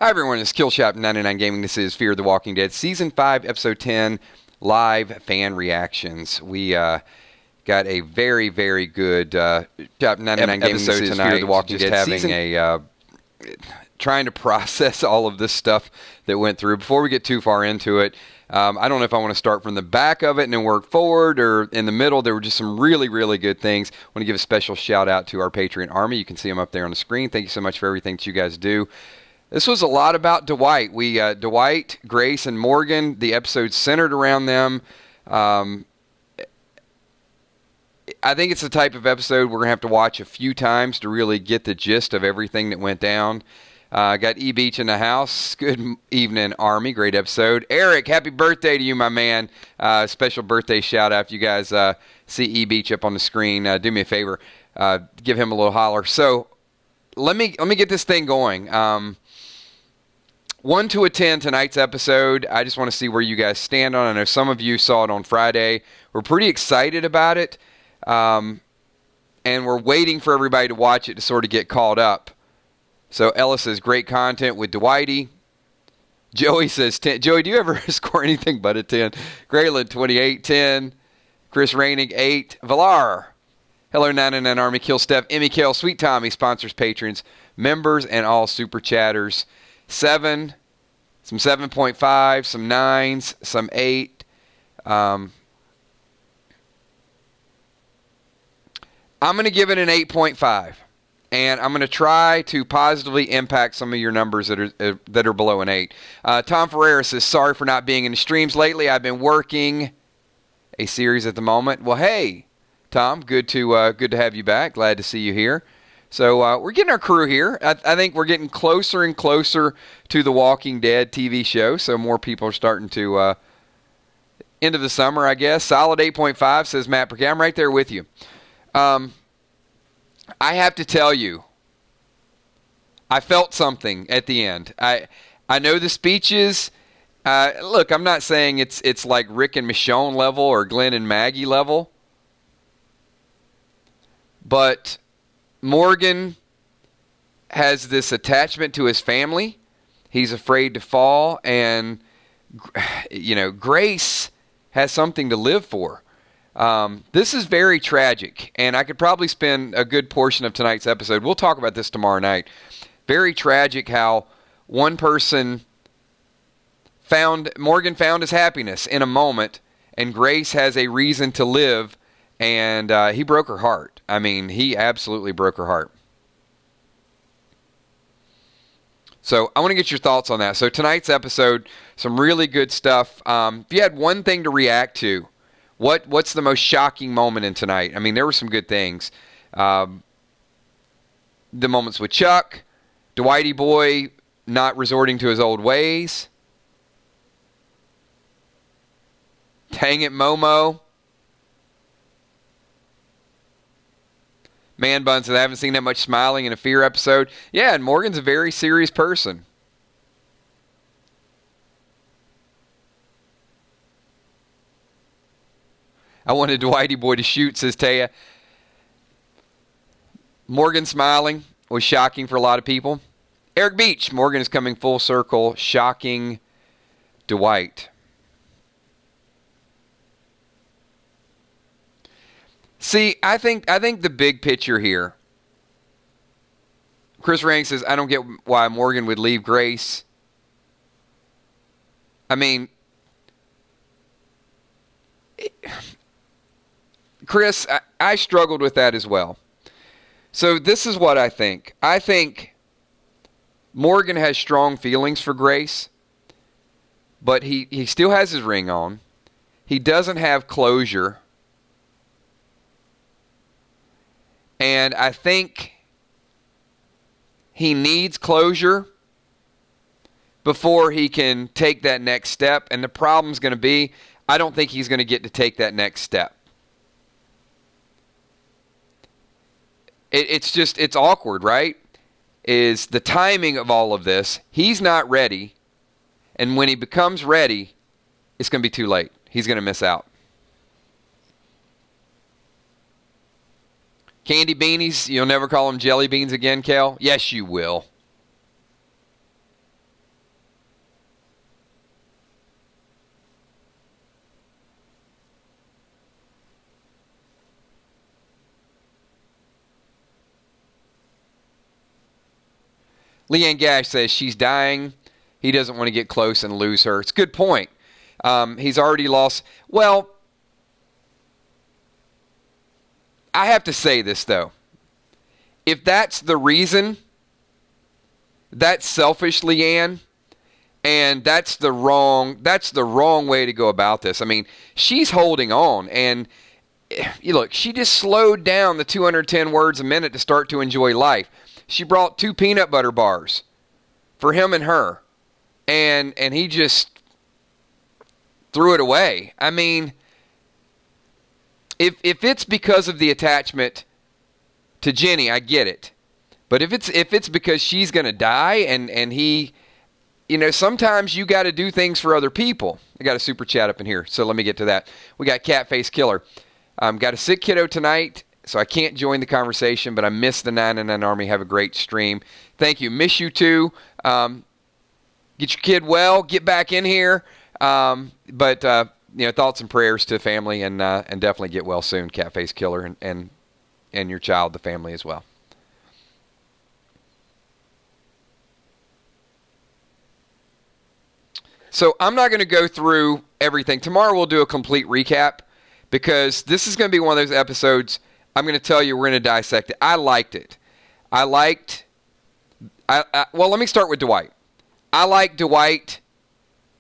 Hi everyone, it's Killshot 99 Gaming. This is Fear the Walking Dead Season 5, Episode 10, live fan reactions. We got a very, very good Shop 99 Gaming episode episode tonight. Fear the Walking Just Dead having season. Trying to process all of this stuff that went through. Before we get too far into it, I don't know if I want to start from the back of it and then work forward or in the middle. There were just some really, really good things. I want to give a special shout out to our Patreon Army. You can see them up there on the screen. Thank you so much for everything that you guys do. This was a lot about Dwight. Dwight, Grace, and Morgan, the episode centered around them. I think it's the type of episode we're going to have to watch a few times to really get the gist of everything that went down. Got E. Beach in the house. Good evening, Army. Great episode. Eric, happy birthday to you, my man. Special birthday shout out. If you guys see E. Beach up on the screen, do me a favor. Give him a little holler. So let me get this thing going. 1 to a 10 tonight's episode. I just want to see where you guys stand on it. I know some of you saw it on Friday. We're pretty excited about it. And we're waiting for everybody to watch it to sort of get caught up. So Ellis says, great content with Dwighty. Joey says 10. Joey, do you ever score anything but a 10? Graylin, 28, 10. Chris Rainig, 8. Valar. Hello, 99 Army. Kill Steph. Emmy Kale. Sweet Tommy sponsors patrons, members, and all super chatters. 7, some 7.5, some 9s, some 8. I'm going to give it an 8.5, and I'm going to try to positively impact some of your numbers that are below an 8. Tom Ferreira says, sorry for not being in the streams lately. I've been working a series at the moment. Well, hey, Tom, good to have you back. Glad to see you here. So we're getting our crew here. I think we're getting closer and closer to the Walking Dead TV show, so more people are starting to end of the summer, I guess. Solid 8.5, says Matt Perkey. I'm right there with you. I have to tell you, I felt something at the end. I know the speeches. Look, I'm not saying it's like Rick and Michonne level or Glenn and Maggie level, but Morgan has this attachment to his family. He's afraid to fall, and Grace has something to live for. This is very tragic, and I could probably spend a good portion of tonight's episode. We'll talk about this tomorrow night. Very tragic how one person Morgan found his happiness in a moment, and Grace has a reason to live, and he broke her heart. I mean, he absolutely broke her heart. So I want to get your thoughts on that. So tonight's episode, some really good stuff. If you had one thing to react to, what's the most shocking moment in tonight? I mean, there were some good things. The moments with Chuck, Dwighty boy not resorting to his old ways. Dang it, Momo. Man Bun says, I haven't seen that much smiling in a Fear episode. Yeah, and Morgan's a very serious person. I wanted Dwighty boy to shoot, says Taya. Morgan smiling was shocking for a lot of people. Eric Beach, Morgan is coming full circle, shocking Dwight. See, I think the big picture here. Chris Rang says, I don't get why Morgan would leave Grace. I mean, Chris, I struggled with that as well. So this is what I think. I think Morgan has strong feelings for Grace, but he still has his ring on. He doesn't have closure. And I think he needs closure before he can take that next step. And the problem's going to be, I don't think he's going to get to take that next step. It's awkward, right? Is the timing of all of this. He's not ready. And when he becomes ready, it's going to be too late. He's going to miss out. Candy beanies, you'll never call them jelly beans again, Kel? Yes, you will. Leanne Gash says she's dying. He doesn't want to get close and lose her. It's a good point. He's already lost. Well, I have to say this, though. If that's the reason, that's selfish, Leanne, and that's the wrong way to go about this. I mean, she's holding on, and you look, she just slowed down the 210 words a minute to start to enjoy life. She brought 2 peanut butter bars for him and her, and he just threw it away. I mean, if it's because of the attachment to Jenny, I get it. But if it's because she's going to die and he, sometimes you got to do things for other people. I got a super chat up in here, so let me get to that. We got Catface Killer. Got a sick kiddo tonight, so I can't join the conversation, but I miss the 999 Army. Have a great stream. Thank you. Miss you too. Get your kid well. Get back in here. But thoughts and prayers to family, and definitely get well soon, Catface Killer, and your child, the family as well. So I'm not going to go through everything. Tomorrow we'll do a complete recap, because this is going to be one of those episodes I'm going to tell you we're going to dissect it. I liked it. Well, let me start with Dwight. I like Dwight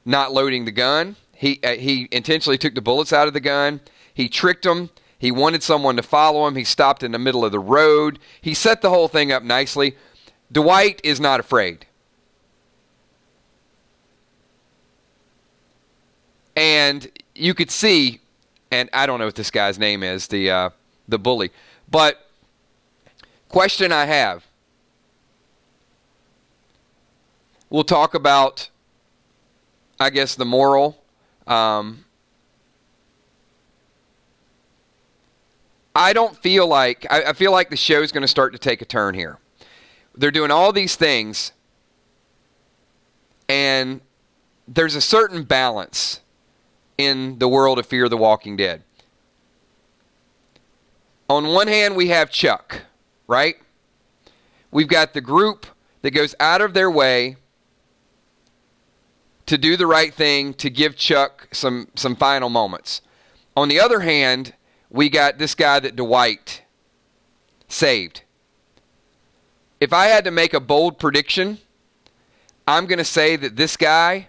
not loading the gun. He intentionally took the bullets out of the gun. He tricked them. He wanted someone to follow him. He stopped in the middle of the road. He set the whole thing up nicely. Dwight is not afraid. And you could see, and I don't know what this guy's name is, the bully. But question I have. We'll talk about, I guess, the moral. I don't feel like, I feel like the show's going to start to take a turn here. They're doing all these things, and there's a certain balance in the world of Fear the Walking Dead. On one hand, we have Chuck, right? We've got the group that goes out of their way to do the right thing, to give Chuck some final moments. On the other hand, we got this guy that Dwight saved. If I had to make a bold prediction, I'm going to say that this guy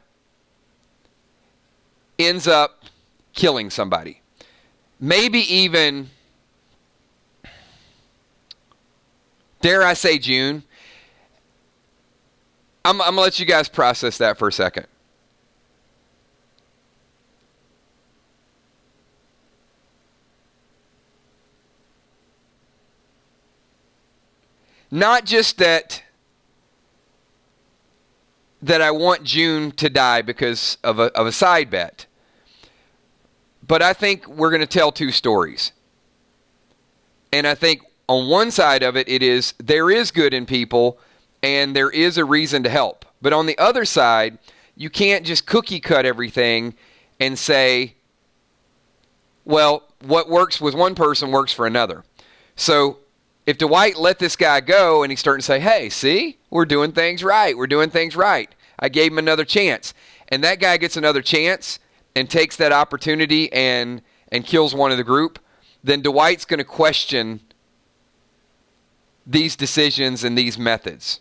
ends up killing somebody. Maybe even, dare I say, June. I'm going to let you guys process that for a second. Not just that I want June to die because of a side bet, but I think we're going to tell 2 stories. And I think on one side of it, there is good in people, and there is a reason to help. But on the other side, you can't just cookie cut everything and say, well, what works with one person works for another. So if Dwight let this guy go and he's starting to say, hey, see, we're doing things right. We're doing things right. I gave him another chance. And that guy gets another chance and takes that opportunity and kills one of the group, then Dwight's going to question these decisions and these methods.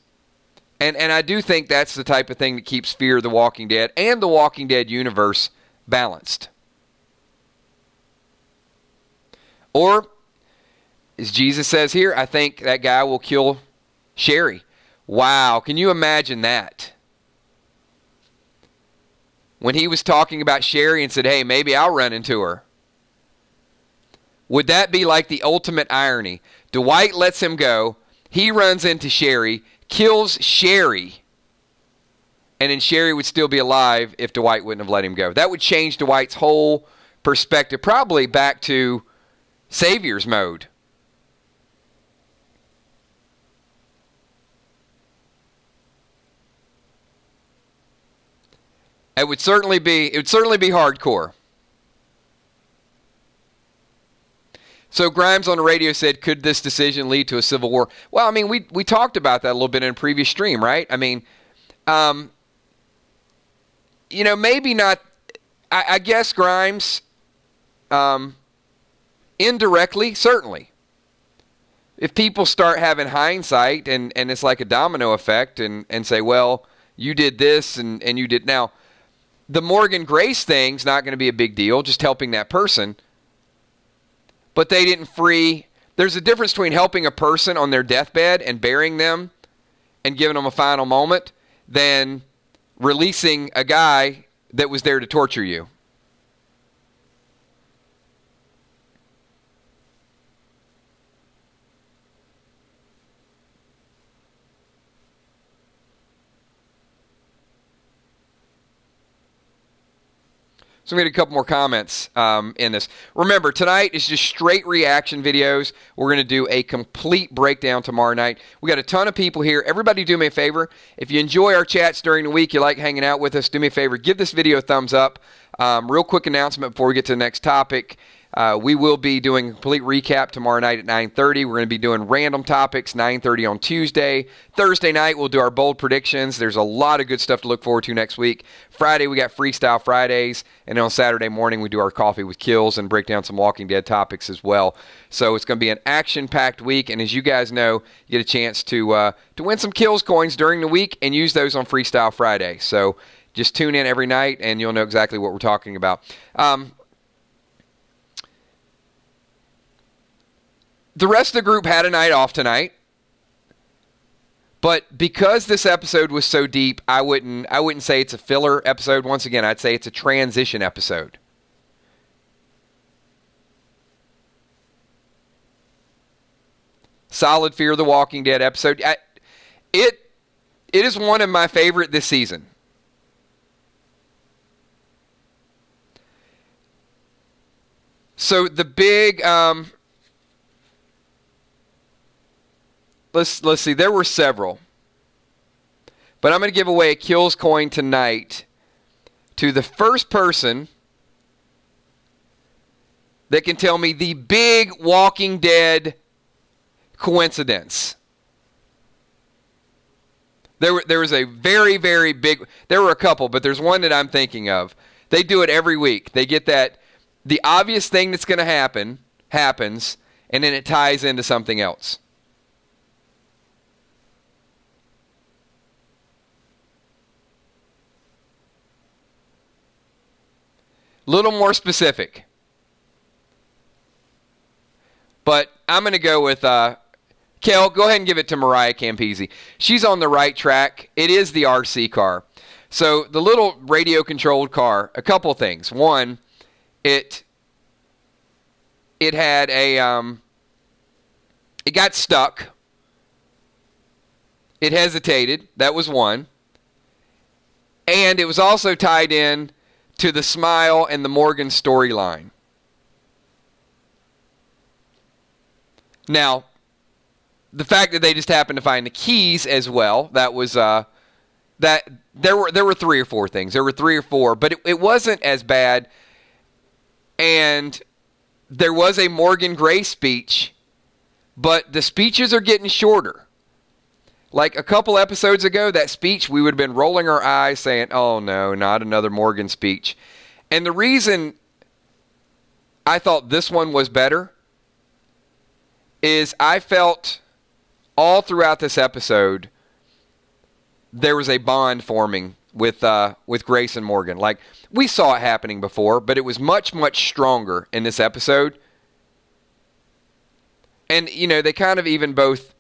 And I do think that's the type of thing that keeps Fear the Walking Dead and the Walking Dead universe balanced. Or, as Jesus says here, I think that guy will kill Sherry. Wow, can you imagine that? When he was talking about Sherry and said, hey, maybe I'll run into her. Would that be like the ultimate irony? Dwight lets him go. He runs into Sherry, kills Sherry, and then Sherry would still be alive if Dwight wouldn't have let him go. That would change Dwight's whole perspective, probably back to Savior's mode. It would certainly be hardcore. So Grimes on the radio said, could this decision lead to a civil war? Well, I mean, we talked about that a little bit in a previous stream, right? I mean, maybe not. I guess Grimes, indirectly, certainly. If people start having hindsight and it's like a domino effect and say, well, you did this and you did. Now, the Morgan Grace thing's not going to be a big deal, just helping that person. But they didn't free. There's a difference between helping a person on their deathbed and burying them and giving them a final moment than releasing a guy that was there to torture you. So we had a couple more comments in this. Remember, tonight is just straight reaction videos. We're going to do a complete breakdown tomorrow night. We got a ton of people here. Everybody do me a favor. If you enjoy our chats during the week, you like hanging out with us, do me a favor. Give this video a thumbs up. Real quick announcement before we get to the next topic. We will be doing a complete recap tomorrow night at 9:30. We're going to be doing random topics, 9:30 on Tuesday. Thursday night, we'll do our bold predictions. There's a lot of good stuff to look forward to next week. Friday, we got Freestyle Fridays. And then on Saturday morning, we do our Coffee with Kills and break down some Walking Dead topics as well. So it's going to be an action-packed week. And as you guys know, you get a chance to win some Kills coins during the week and use those on Freestyle Friday. So just tune in every night, and you'll know exactly what we're talking about. The rest of the group had a night off tonight, but because this episode was so deep, I wouldn't say it's a filler episode. Once again, I'd say it's a transition episode. Solid Fear the Walking Dead episode. It is one of my favorite this season. So the big Let's see. There were several. But I'm going to give away a Kills coin tonight to the first person that can tell me the big Walking Dead coincidence. There was a very, very big... There were a couple, but there's one that I'm thinking of. They do it every week. They get that... The obvious thing that's going to happen happens, and then it ties into something else. Little more specific. But I'm going to go with Kel, go ahead and give it to Mariah Campese. She's on the right track. It is the RC car. So the little radio-controlled car, a couple things. One, it had a it got stuck. It hesitated. That was one. And it was also tied in to the Smile and the Morgan storyline. Now, the fact that they just happened to find the keys as well, that was that there were 3 or 4 things. There were 3 or 4, but it wasn't as bad. And there was a Morgan Gray speech, but the speeches are getting shorter. Like a couple episodes ago, that speech, we would have been rolling our eyes saying, oh no, not another Morgan speech. And the reason I thought this one was better is I felt all throughout this episode there was a bond forming with Grace and Morgan. Like, we saw it happening before, but it was much, much stronger in this episode. And, they kind of even both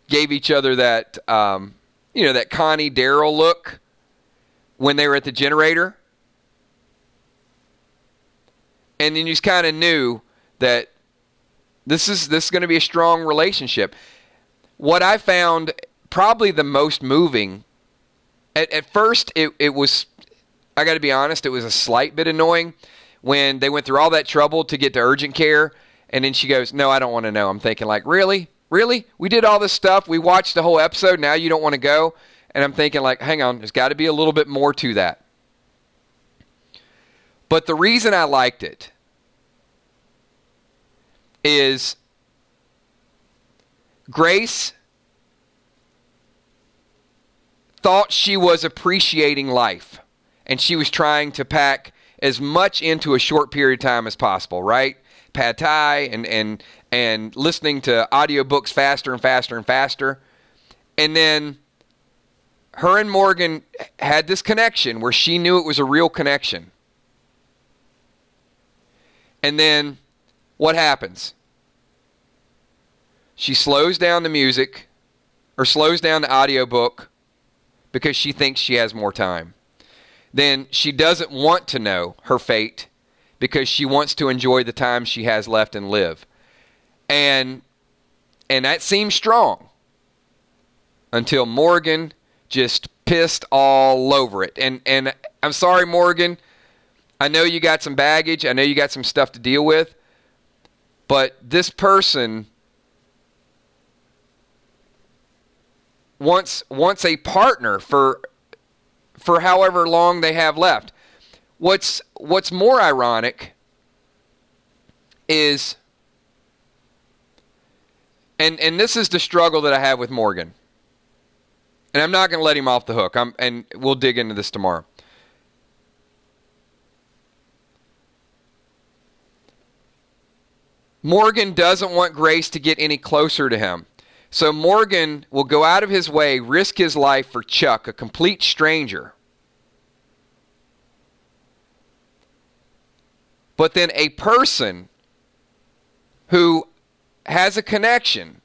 gave each other that, that Connie Daryl look when they were at the generator. And then you just kind of knew that this is going to be a strong relationship. What I found probably the most moving, at first it was, I got to be honest, it was a slight bit annoying when they went through all that trouble to get to urgent care. And then she goes, no, I don't want to know. I'm thinking like, really? Really? We did all this stuff. We watched the whole episode. Now you don't want to go? And I'm thinking like, hang on, there's got to be a little bit more to that. But the reason I liked it is Grace thought she was appreciating life, and she was trying to pack as much into a short period of time as possible, right? Pad Thai and listening to audiobooks faster and faster and faster. And then her and Morgan had this connection where she knew it was a real connection. And then what happens? She slows down the music or slows down the audiobook because she thinks she has more time. Then she doesn't want to know her fate because she wants to enjoy the time she has left and live. And that seems strong until Morgan just pissed all over it. And I'm sorry, Morgan. I know you got some baggage. I know you got some stuff to deal with. But this person wants a partner for however long they have left. What's more ironic is, and this is the struggle that I have with Morgan, and I'm not going to let him off the hook. And we'll dig into this tomorrow. Morgan doesn't want Grace to get any closer to him. So Morgan will go out of his way, risk his life for Chuck, a complete stranger. But then a person who has a connection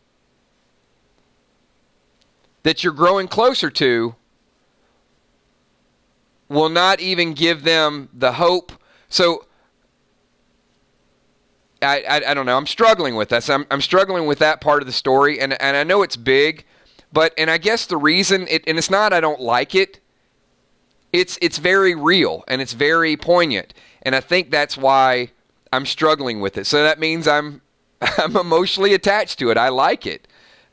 that you're growing closer to will not even give them the hope. So I don't know. I'm struggling with this. I'm struggling with that part of the story, and I know it's big, and I guess the reason and it's not I don't like it. It's very real and it's very poignant, and I think that's why I'm struggling with it. So that means I'm emotionally attached to it. I like it.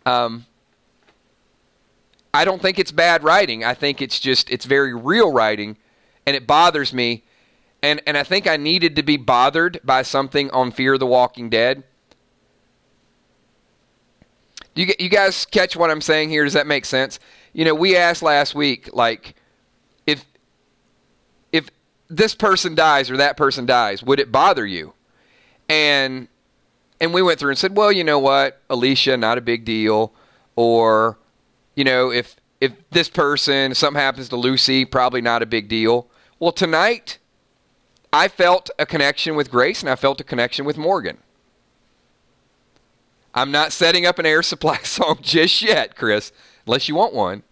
I don't think it's bad writing. I think it's very real writing, and it bothers me. And I think I needed to be bothered by something on Fear the Walking Dead. You guys catch what I'm saying here? Does that make sense? You know, we asked last week, like, if this person dies or that person dies, would it bother you? And we went through and said, well, you know what, Alicia, not a big deal. Or, you know, if this person, something happens to Lucy, probably not a big deal. Well, tonight, I felt a connection with Grace, and I felt a connection with Morgan. I'm not setting up an Air Supply song just yet, Chris, unless you want one.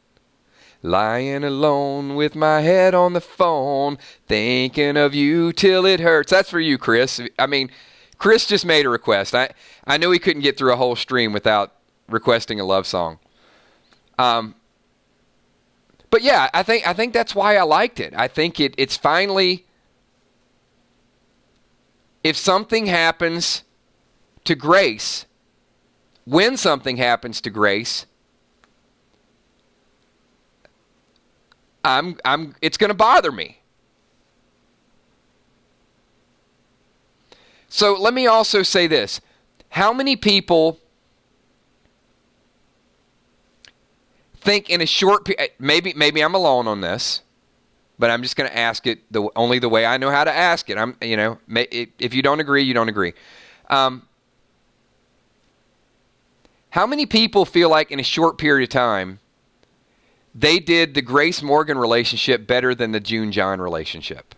Lying alone with my head on the phone, thinking of you till it hurts. That's for you, Chris. I mean, Chris just made a request. I knew he couldn't get through a whole stream without requesting a love song. But yeah, I think that's why I liked it. I think it's finally, if something happens to Grace, when something happens to Grace, it's going to bother me. So let me also say this. How many people think in a short period, maybe I'm alone on this, but I'm just going to ask it only the way I know how to ask it. If you don't agree, you don't agree. How many people feel like in a short period of time they did the Grace Morgan relationship better than the June John relationship?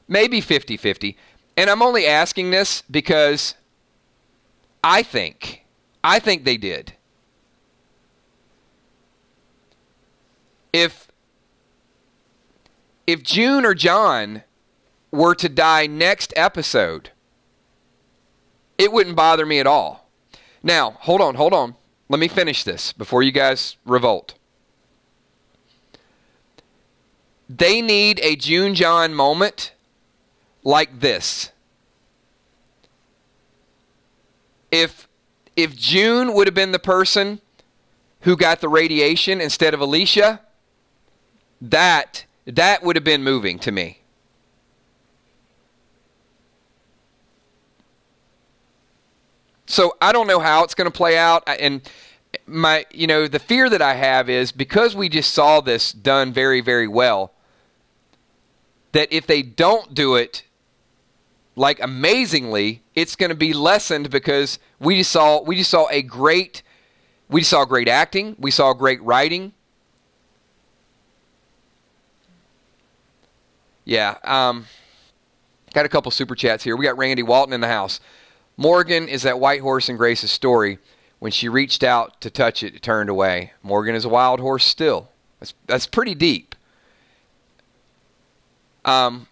Maybe 50-50. And I'm only asking this because I think they did. If June or John were to die next episode, it wouldn't bother me at all. Now, hold on. Let me finish this before you guys revolt. They need a June John moment like this. If June would have been the person who got the radiation instead of Alicia, that would have been moving to me. So I don't know how it's going to play out. And the fear that I have is because we just saw this done very, very well, that if they don't do it like amazingly, it's going to be lessened because we just saw great acting, we saw great writing. Yeah, got a couple super chats here. We got Randy Walton in the house. Morgan is that white horse in Grace's story. When she reached out to touch it, it turned away. Morgan is a wild horse still. That's pretty deep. Eric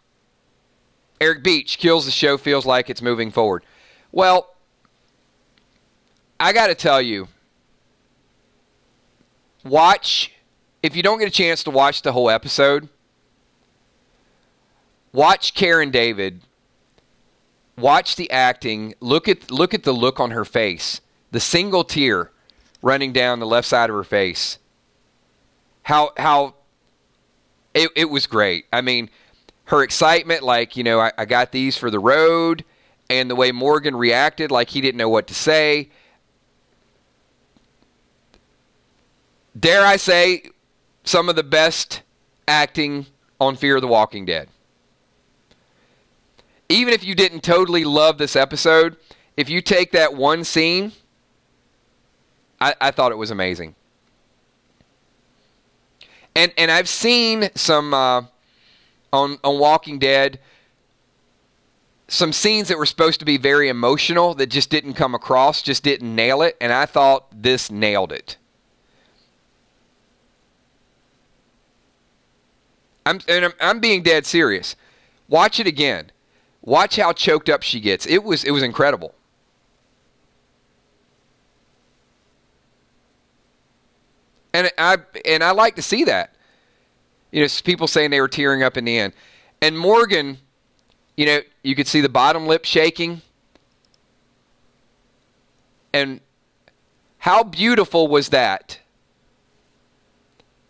Beach, kills the show, feels like it's moving forward. Well, I got to tell you, if you don't get a chance to watch the whole episode, watch Karen David, watch the acting, look at the look on her face, the single tear running down the left side of her face. How it was great. I mean, her excitement, like, I got these for the road, and the way Morgan reacted, like he didn't know what to say. Dare I say, some of the best acting on Fear the Walking Dead. Even if you didn't totally love this episode, if you take that one scene, I thought it was amazing. And I've seen some on Walking Dead, some scenes that were supposed to be very emotional that just didn't come across, just didn't nail it, and I thought this nailed it. I'm being dead serious. Watch it again. Watch how choked up she gets. It was incredible. And I like to see that. People saying they were tearing up in the end. And Morgan, you could see the bottom lip shaking. And how beautiful was that?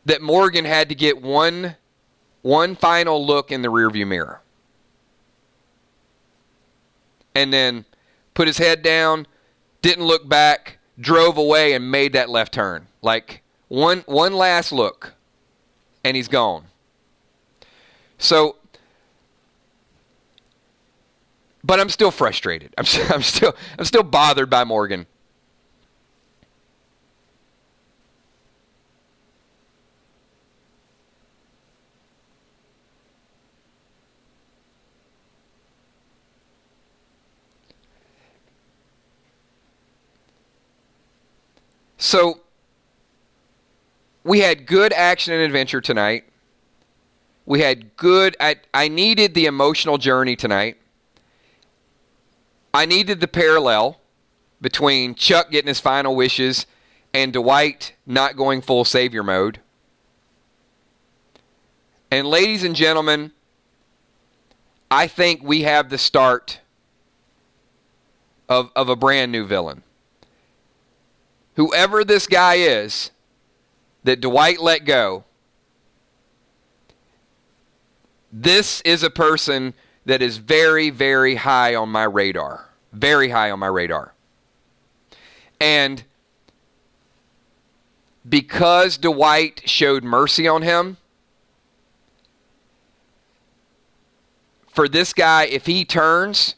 That Morgan had to get one final look in the rearview mirror. And then put his head down, didn't look back, drove away, and made that left turn. Like, one last look, and he's gone. So, but I'm still frustrated. I'm still bothered by Morgan. So, we had good action and adventure tonight. We had good... I needed the emotional journey tonight. I needed the parallel between Chuck getting his final wishes and Dwight not going full savior mode. And ladies and gentlemen, I think we have the start of a brand new villain. Whoever this guy is that Dwight let go, this is a person that is very, very high on my radar. Very high on my radar. And because Dwight showed mercy on him, for this guy, if he turns,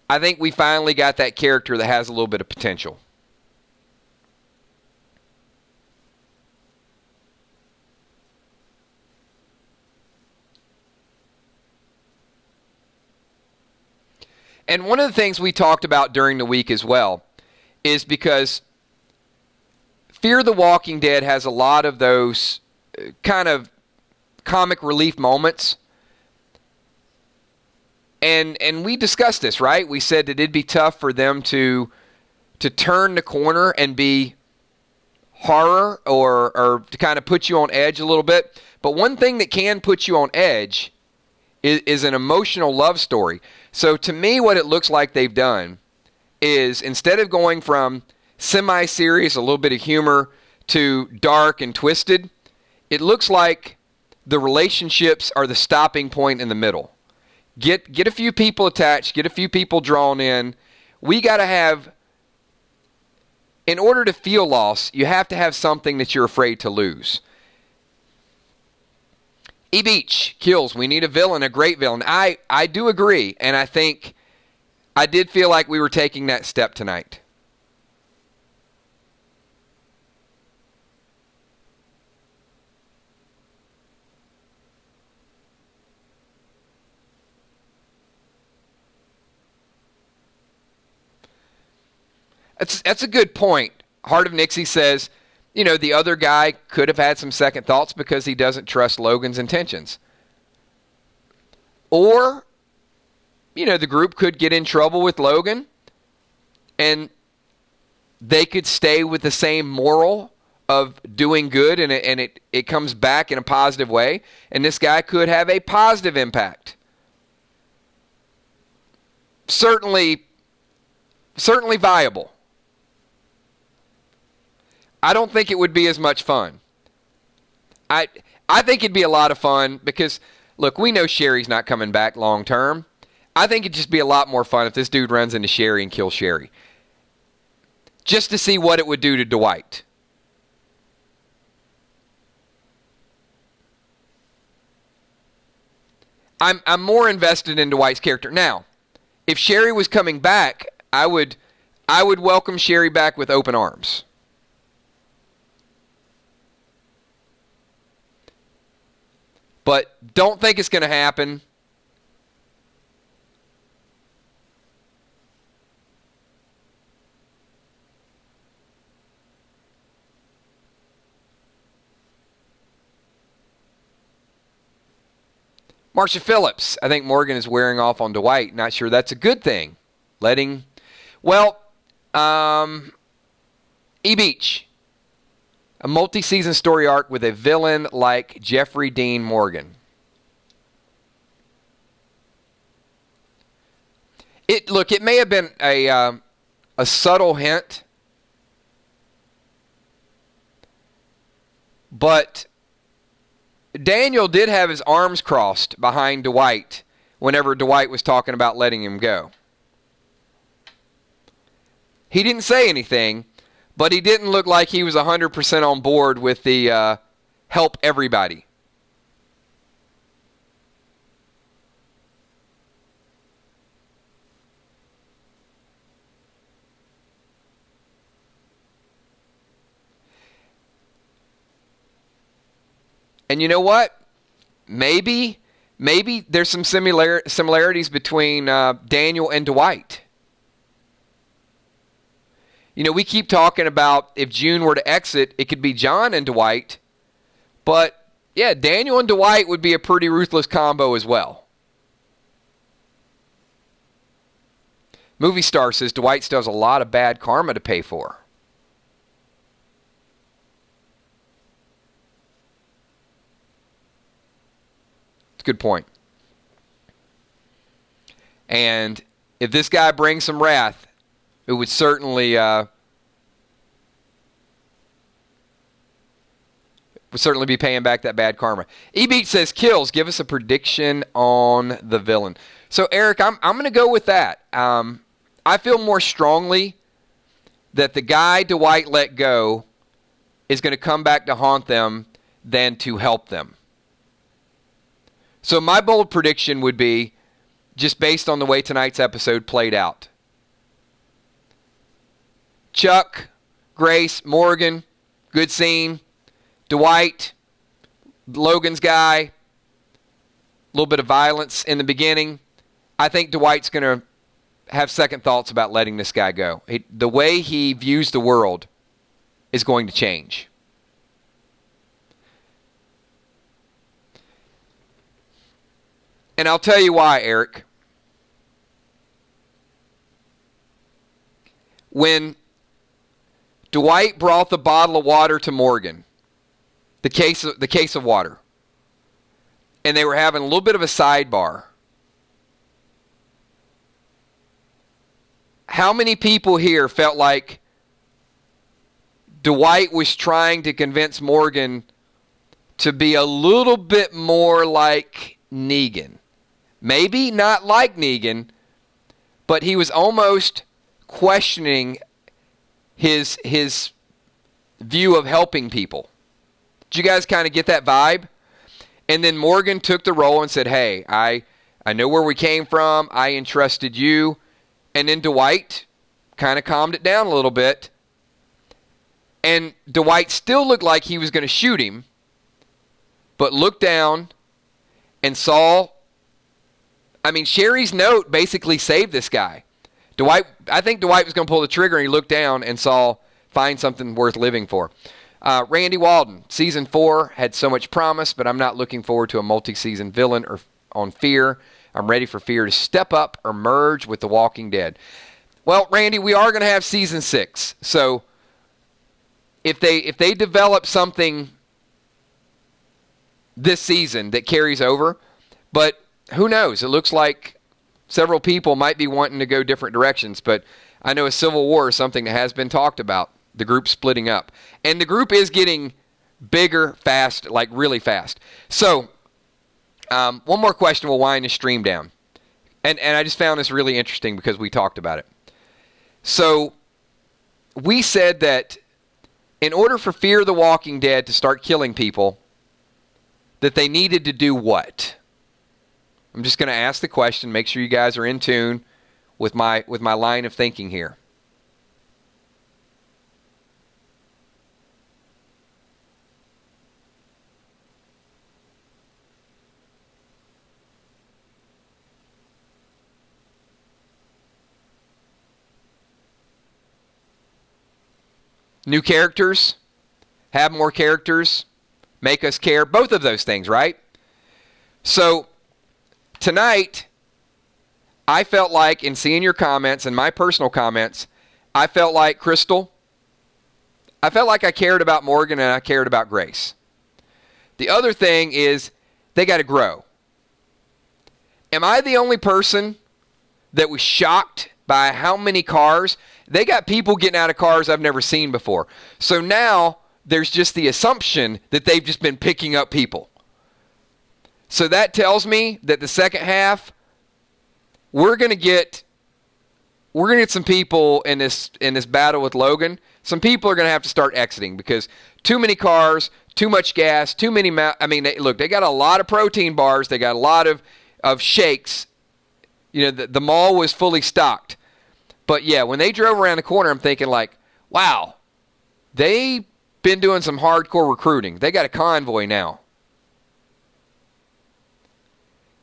I think we finally got that character that has a little bit of potential. And one of the things we talked about during the week as well is because Fear the Walking Dead has a lot of those kind of comic relief moments. And we discussed this, right? We said that it'd be tough for them to turn the corner and be horror or to kind of put you on edge a little bit. But one thing that can put you on edge is an emotional love story. So to me, what it looks like they've done is instead of going from semi-serious, a little bit of humor, to dark and twisted, it looks like the relationships are the stopping point in the middle. Get a few people attached, get a few people drawn in. We got to have, in order to feel loss, you have to have something that you're afraid to lose. E. Beach, Kills, we need a villain, a great villain. I do agree, and I think I did feel like we were taking that step tonight. That's a good point. Heart of Nixie says, the other guy could have had some second thoughts because he doesn't trust Logan's intentions. Or, the group could get in trouble with Logan and they could stay with the same moral of doing good and it comes back in a positive way. And this guy could have a positive impact. Certainly viable. I don't think it would be as much fun. I think it'd be a lot of fun because, look, we know Sherry's not coming back long term. I think it'd just be a lot more fun if this dude runs into Sherry and kills Sherry. Just to see what it would do to Dwight. I'm more invested in Dwight's character. Now, if Sherry was coming back, I would welcome Sherry back with open arms. But don't think it's going to happen. Marsha Phillips, I think Morgan is wearing off on Dwight. Not sure that's a good thing. E. Beach. A multi-season story arc with a villain like Jeffrey Dean Morgan. It may have been a subtle hint, but Daniel did have his arms crossed behind Dwight whenever Dwight was talking about letting him go. He didn't say anything, but he didn't look like he was 100% on board with the help everybody. And you know what? Maybe there's some similarities between Daniel and Dwight. We keep talking about if June were to exit, it could be John and Dwight. But, yeah, Daniel and Dwight would be a pretty ruthless combo as well. Movie Star says Dwight still has a lot of bad karma to pay for. It's a good point. And if this guy brings some wrath, it would certainly be paying back that bad karma. E-Beat says, Kills, give us a prediction on the villain. So, Eric, I'm going to go with that. I feel more strongly that the guy Dwight let go is going to come back to haunt them than to help them. So my bold prediction would be, just based on the way tonight's episode played out, Chuck, Grace, Morgan, good scene. Dwight, Logan's guy, a little bit of violence in the beginning. I think Dwight's going to have second thoughts about letting this guy go. The way he views the world is going to change. And I'll tell you why, Eric. When Dwight brought the bottle of water to Morgan, the case of water, and they were having a little bit of a sidebar, how many people here felt like Dwight was trying to convince Morgan to be a little bit more like Negan? Maybe not like Negan, but he was almost questioning his view of helping people. Did you guys kind of get that vibe? And then Morgan took the role and said, hey, I know where we came from. I entrusted you. And then Dwight kind of calmed it down a little bit. And Dwight still looked like he was going to shoot him, but looked down and saw, Sherry's note basically saved this guy. I think Dwight was going to pull the trigger, and he looked down and saw, find something worth living for. Randy Walden, season 4, had so much promise, but I'm not looking forward to a multi-season villain or on Fear. I'm ready for Fear to step up or merge with The Walking Dead. Well, Randy, we are going to have season 6. So if they develop something this season that carries over, but who knows? It looks like several people might be wanting to go different directions, but I know a civil war is something that has been talked about, the group splitting up. And the group is getting bigger, fast, like really fast. So one more question, we'll wind the stream down. And I just found this really interesting because we talked about it. So we said that in order for Fear the Walking Dead to start killing people, that they needed to do what? I'm just going to ask the question, make sure you guys are in tune with my line of thinking here. New characters, have more characters, make us care, both of those things, right? So tonight, I felt like, in seeing your comments and my personal comments, I felt like, Crystal, I felt like I cared about Morgan and I cared about Grace. The other thing is, they got to grow. Am I the only person that was shocked by how many cars? They got people getting out of cars I've never seen before. So now there's just the assumption that they've just been picking up people. So that tells me that the second half, we're going to get some people in this battle with Logan. Some people are going to have to start exiting because too many cars, too much gas, too many. They got a lot of protein bars. They got a lot of shakes. You know, the mall was fully stocked. But yeah, when they drove around the corner, I'm thinking like, wow, they've been doing some hardcore recruiting. They got a convoy now.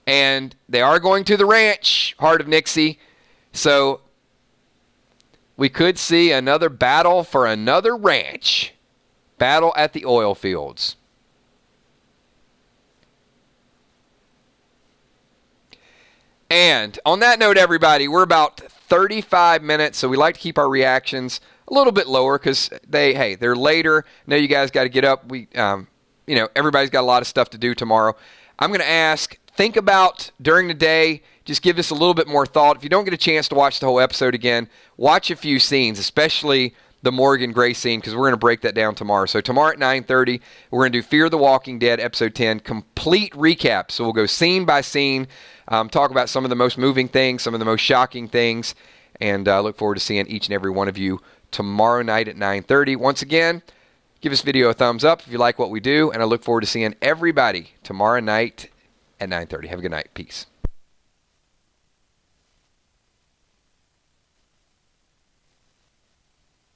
And they are going to the ranch, Heart of Nixie. So we could see another battle for another ranch. Battle at the oil fields. And on that note, everybody, we're about 35 minutes, so we like to keep our reactions a little bit lower because they're later. I know you guys got to get up. Everybody's got a lot of stuff to do tomorrow. I'm going to ask, think about during the day, just give this a little bit more thought. If you don't get a chance to watch the whole episode again, watch a few scenes, especially the Morgan Gray scene, because we're going to break that down tomorrow. So tomorrow at 9:30, we're going to do Fear the Walking Dead, episode 10, complete recap. So we'll go scene by scene, talk about some of the most moving things, some of the most shocking things, and I look forward to seeing each and every one of you tomorrow night at 9:30. Once again, give this video a thumbs up if you like what we do, and I look forward to seeing everybody tomorrow night at 9:30. Have a good night. Peace.